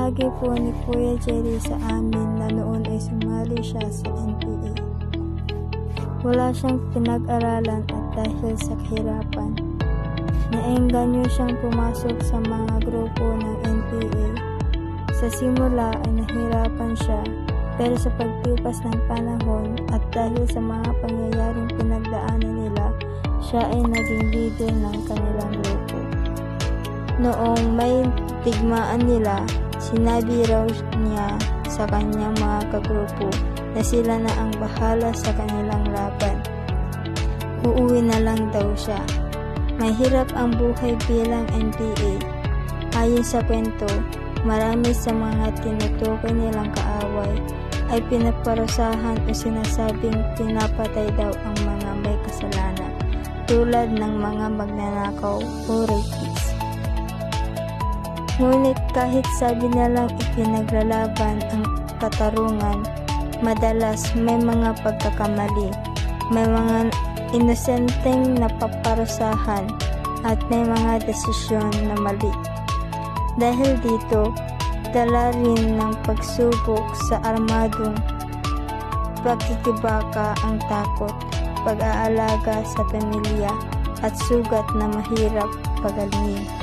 Ibinahagi po ni Kuya Jerry sa amin na noon ay sumali siya sa NPA. Wala siyang pinag-aralan at dahil sa kahirapan, naengganyo siyang pumasok sa mga grupo ng NPA. Sa simula ay nahirapan siya, pero sa pagtipas ng panahon at dahil sa mga pangyayaring pinagdaanan nila, siya ay naging leader ng kanilang grupo. Noong may digmaan nila, sinabi raw niya sa kanyang mga kagrupo na sila na ang bahala sa kanilang laban. Uuwi na lang daw siya. Mahirap ang buhay bilang NPA. Ayon sa kwento, marami sa mga tinutukoy nilang kaaway ay pinaparusahan o sinasabing pinapatay daw ang mga may kasalanan, tulad ng mga magnanakaw o rapists. Ngunit kahit sabi nilang ipinaglalaban ang katarungan, madalas may mga pagkakamali, may mga inosenteng napaparusahan at may mga desisyon na mali. Dahil dito, dala rin ng pagsubok sa armadong pagkikibaka ang takot, pag-aalaga sa pamilya at sugat na mahirap pagalingin.